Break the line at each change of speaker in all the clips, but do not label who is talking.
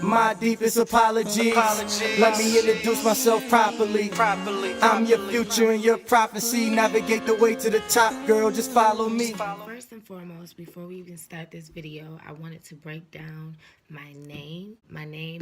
My deepest apologies. Let me introduce myself properly. I'm your future and your prophecy. Navigate the way to the top, girl. Just follow me.
First and foremost, before we even start this video, I wanted to break down my name.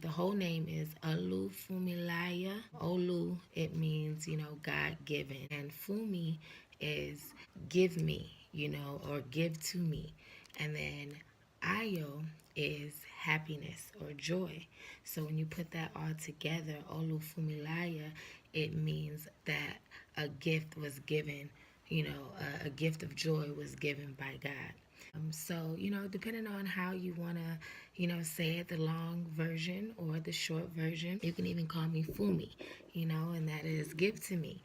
The whole name is Olu Fumilaya. Olu, it means, God-given. And Fumi is give me, or give to me. And then Ayo is happiness or joy. So when you put that all together, Olu Fumilaya, it means that a gift was given, a gift of joy was given by God. So, depending on how you want to, say it, the long version or the short version, you can even call me Fumi, and that is give to me.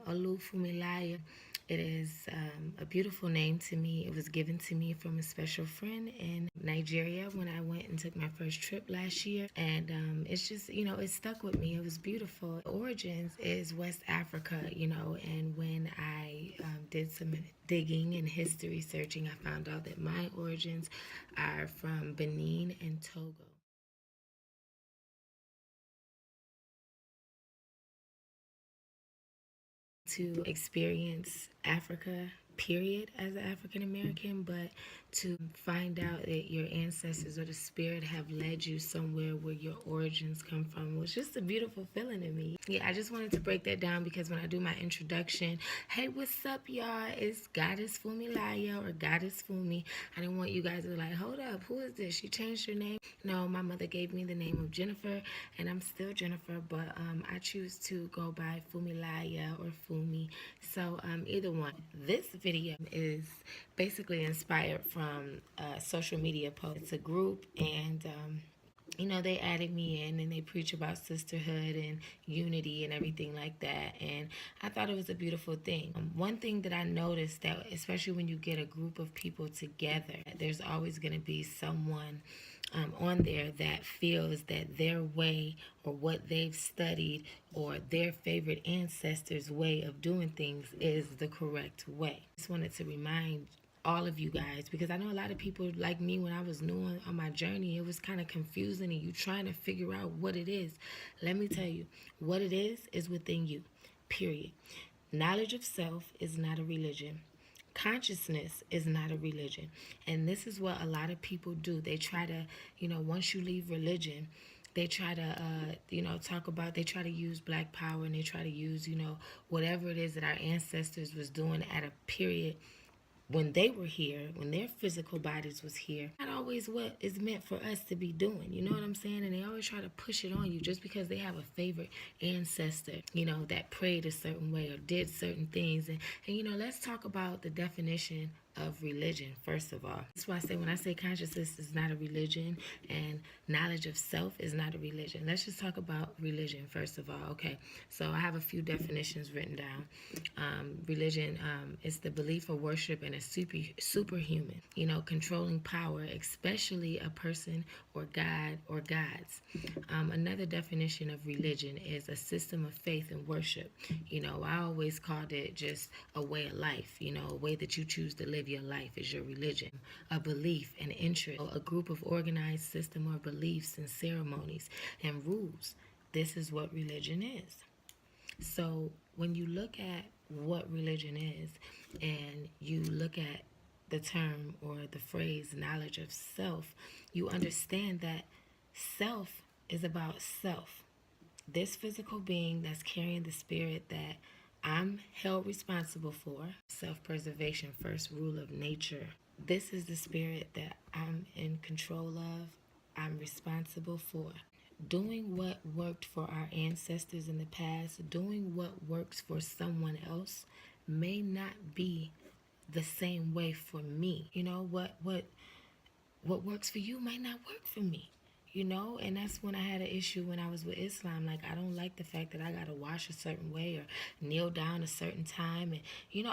Olu Fumilaya. It is a beautiful name to me. It was given to me from a special friend in Nigeria when I went and took my first trip last year. And it's just, it stuck with me. It was beautiful. The origins is West Africa, and when I did some digging and history searching, I found out that my origins are from Benin and Togo. To experience Africa, period, as an African American, but to find out that your ancestors or the spirit have led you somewhere where your origins come from was just a beautiful feeling to me. Yeah, I just wanted to break that down because when I do my introduction, hey, what's up, y'all? It's Goddess Fumilaya or Goddess Fumi. I didn't want you guys to be like, hold up, who is this? She changed her name. No, my mother gave me the name of Jennifer, and I'm still Jennifer, but I choose to go by Fumilaya or Fumi. So either one. This video is basically inspired from a social media post. It's a group, and they added me in and they preach about sisterhood and unity and everything like that. And I thought it was a beautiful thing. One thing that I noticed that, especially when you get a group of people together, there's always going to be someone on there that feels that their way or what they've studied or their favorite ancestors' way of doing things is the correct way. I just wanted to remind all of you guys, because I know a lot of people like me when I was new on my journey, it was kind of confusing and you trying to figure out what it is. Let me tell you, what it is within you, period. Knowledge of self is not a religion. Consciousness is not a religion. And this is what a lot of people do. They try to, once you leave religion, they try to, they try to use black power and they try to use, whatever it is that our ancestors was doing at a period when they were here, when their physical bodies was here, not always what is meant for us to be doing. You know what I'm saying? And they always try to push it on you just because they have a favorite ancestor, that prayed a certain way or did certain things. And let's talk about the definition of religion, first of all. That's why I say when I say consciousness is not a religion and knowledge of self is not a religion. Let's just talk about religion, first of all. Okay, so I have a few definitions written down. Religion is the belief or worship in a superhuman, controlling power, especially a person or God or gods. Another definition of religion is a system of faith and worship. I always called it just a way of life, a way that you choose to live your life is your religion. A belief, an interest, a group of organized system or beliefs and ceremonies and rules. This is what religion is. So when you look at what religion is and you look at the term or the phrase knowledge of self, you understand that self is about self. This physical being that's carrying the spirit that I'm held responsible for, self-preservation, first rule of nature. This is the spirit that I'm in control of, I'm responsible for. Doing what worked for our ancestors in the past, doing what works for someone else may not be the same way for me. What works for you might not work for me. And that's when I had an issue when I was with Islam. Like, I don't like the fact that I got to wash a certain way or kneel down a certain time. And,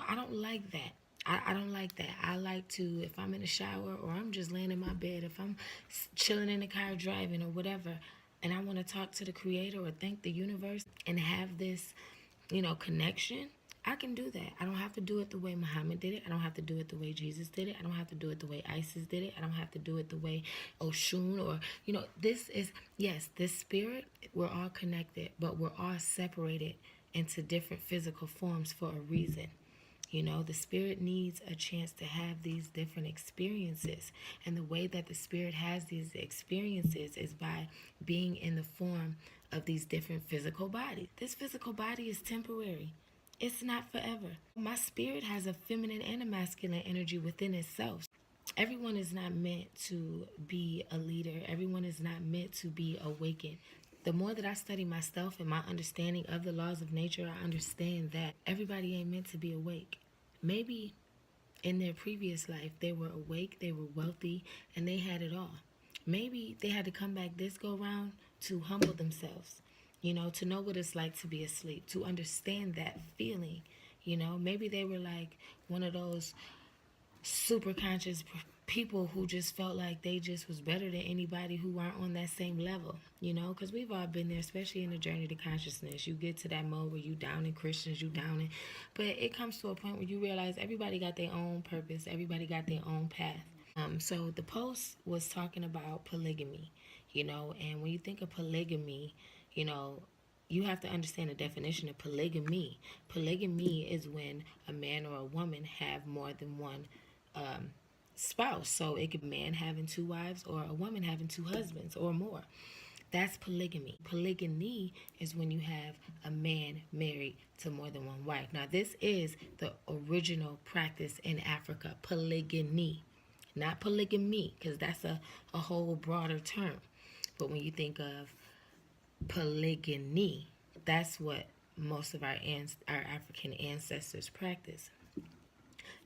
I don't like that. I don't like that. I like to, if I'm in the shower or I'm just laying in my bed, if I'm chilling in the car driving or whatever, and I want to talk to the creator or thank the universe and have this, connection, I can do that. I don't have to do it the way Muhammad did it. I don't have to do it the way Jesus did it. I don't have to do it the way Isis did it. I don't have to do it the way Oshun or, this is, yes, this spirit, we're all connected, but we're all separated into different physical forms for a reason. The spirit needs a chance to have these different experiences. And the way that the spirit has these experiences is by being in the form of these different physical bodies. This physical body is temporary. It's not forever. My spirit has a feminine and a masculine energy within itself. Everyone is not meant to be a leader. Everyone is not meant to be awakened. The more that I study myself and my understanding of the laws of nature, I understand that everybody ain't meant to be awake. Maybe in their previous life, they were awake, they were wealthy, and they had it all. Maybe they had to come back this go round to humble themselves, to know what it's like to be asleep, to understand that feeling. Maybe they were like one of those super conscious people who just felt like they just was better than anybody who aren't on that same level, because we've all been there, especially in the journey to consciousness. You get to that mode where you down in Christians, you down in, but it comes to a point where you realize everybody got their own purpose, everybody got their own path. So the post was talking about polygamy, and when you think of polygamy, you have to understand the definition of polygamy. Polygamy is when a man or a woman have more than one spouse. So it could be a man having two wives or a woman having two husbands or more. That's polygamy. Polygamy is when you have a man married to more than one wife. Now, this is the original practice in Africa, polygamy, not polygamy, because that's a whole broader term. But when you think of polygamy, that's what most of our African ancestors practice.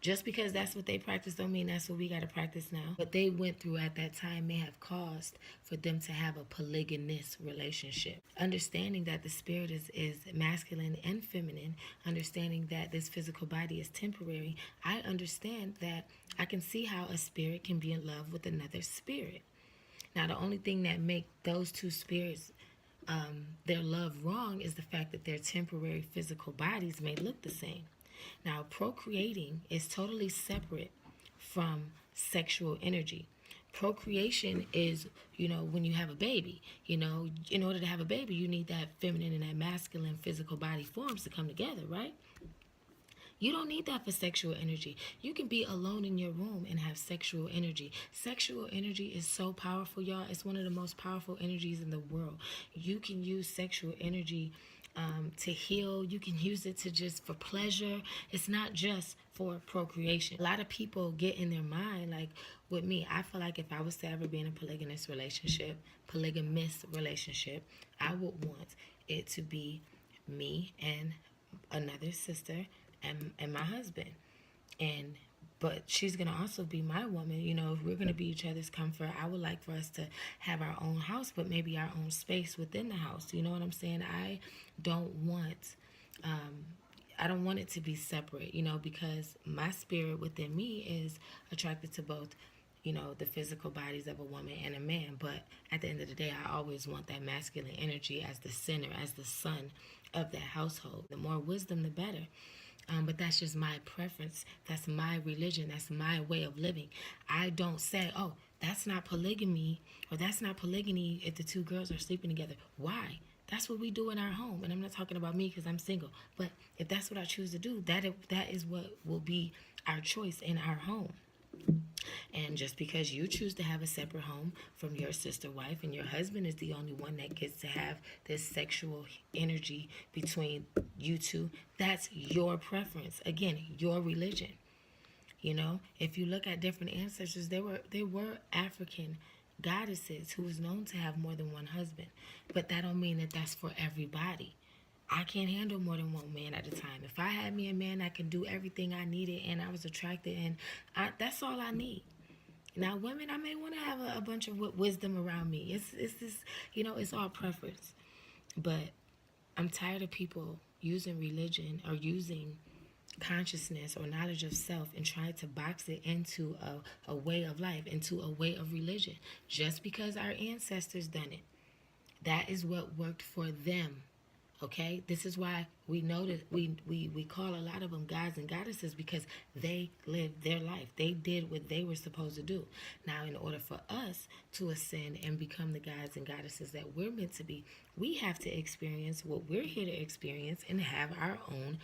Just because that's what they practice don't mean that's what we got to practice now. What they went through at that time may have caused for them to have a polygamous relationship. Understanding that the spirit is masculine and feminine, understanding that this physical body is temporary, I understand that I can see how a spirit can be in love with another spirit. Now, the only thing that make those two spirits their love wrong is the fact that their temporary physical bodies may look the same. Now, procreating is totally separate from sexual energy. Procreation is, when you have a baby, in order to have a baby, you need that feminine and that masculine physical body forms to come together, right? You don't need that for sexual energy. You can be alone in your room and have sexual energy. Sexual energy is so powerful, y'all. It's one of the most powerful energies in the world. You can use sexual energy to heal. You can use it to just for pleasure. It's not just for procreation. A lot of people get in their mind, like with me, I feel like if I was to ever be in a polygamous relationship, I would want it to be me and another sister and my husband. But she's gonna also be my woman. If we're gonna be each other's comfort, I would like for us to have our own house, but maybe our own space within the house. You know what I'm saying? I don't want it to be separate, because my spirit within me is attracted to both, the physical bodies of a woman and a man. But at the end of the day, I always want that masculine energy as the center, as the sun of that household. The more wisdom, the better. But that's just my preference. That's my religion. That's my way of living. I don't say, oh, that's not polygamy or that's not polygamy if the two girls are sleeping together. Why? That's what we do in our home. And I'm not talking about me because I'm single. But if that's what I choose to do, that is what will be our choice in our home. And just because you choose to have a separate home from your sister wife and your husband is the only one that gets to have this sexual energy between you two, that's your preference. Again, your religion. If you look at different ancestors, there were African goddesses who was known to have more than one husband. But that don't mean that that's for everybody. I can't handle more than one man at a time. If I had me a man that can do everything I needed and I was attracted and that's all I need. Now, women, I may want to have a bunch of wisdom around me. It's this, it's all preference. But I'm tired of people using religion or using consciousness or knowledge of self and trying to box it into a way of life, into a way of religion. Just because our ancestors done it, that is what worked for them. Okay, this is why we know that we call a lot of them gods and goddesses, because they lived their life. They did what they were supposed to do. Now, in order for us to ascend and become the gods and goddesses that we're meant to be, we have to experience what we're here to experience and have our own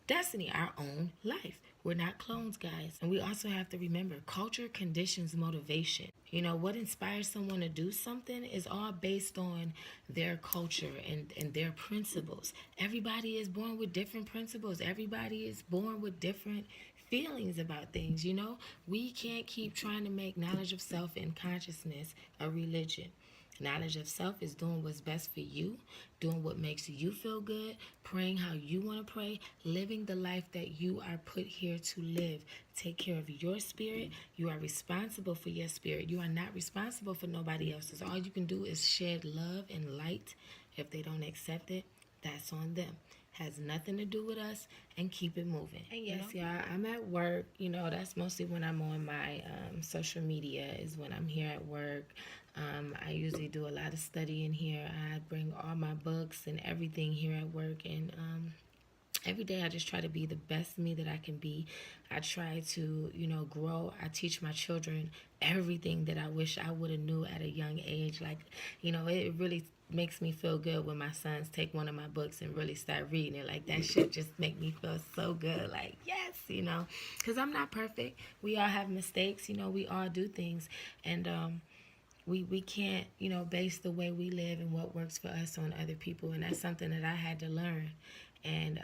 destiny, our own life. We're not clones, guys. And we also have to remember, culture conditions motivation. You know, what inspires someone to do something is all based on their culture and their principles. Everybody is born with different principles. Everybody is born with different feelings about things, you know? We can't keep trying to make knowledge of self and consciousness a religion. Knowledge of self is doing what's best for you, doing what makes you feel good, praying how you want to pray, living the life that you are put here to live. Take care of your spirit. You are responsible for your spirit. You are not responsible for nobody else's. All you can do is shed love and light. If they don't accept it, that's on them. Has nothing to do with us, and keep it moving. And yes, y'all, I'm at work. You know, that's mostly when I'm on my social media, is when I'm here at work. I usually do a lot of studying here. I bring all my books and everything here at work, and every day I just try to be the best me that I can be. I try to, you know, grow. I teach my children everything that I wish I would have knew at a young age. Like, you know, it really makes me feel good when my sons take one of my books and really start reading it. Like, that shit just make me feel so good. Like, yes, you know, because I'm not perfect. We all have mistakes. You know, we all do things. And we can't, you know, base the way we live and what works for us on other people. And that's something that I had to learn. And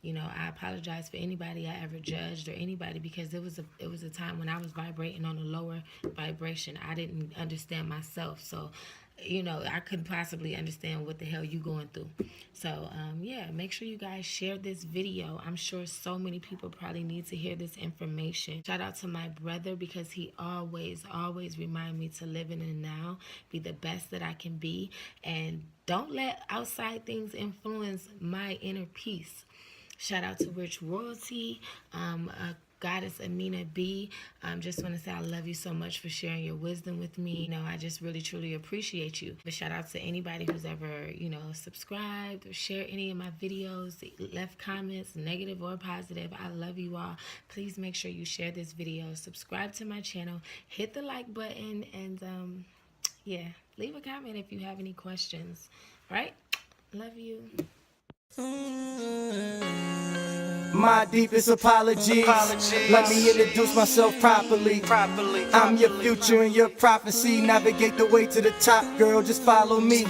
you know, I apologize for anybody I ever judged, or anybody, because it was a time when I was vibrating on a lower vibration. I didn't understand myself, so you know, I couldn't possibly understand what the hell you going through. So yeah, make sure you guys share this video. I'm sure so many people probably need to hear this information. Shout out to my brother, because he always remind me to live in the now, be the best that I can be, and don't let outside things influence my inner peace. Shout out to Rich Royalty, Goddess Amina B. Just want to say I love you so much for sharing your wisdom with me. You know, I just really, truly appreciate you. But shout out to anybody who's ever, you know, subscribed or shared any of my videos, left comments, negative or positive. I love you all. Please make sure you share this video, subscribe to my channel, hit the like button, and yeah, leave a comment if you have any questions. All right? Love you.
My deepest apologies. Let me introduce myself properly. I'm your future and your prophecy. Navigate the way to the top, girl. Just follow me.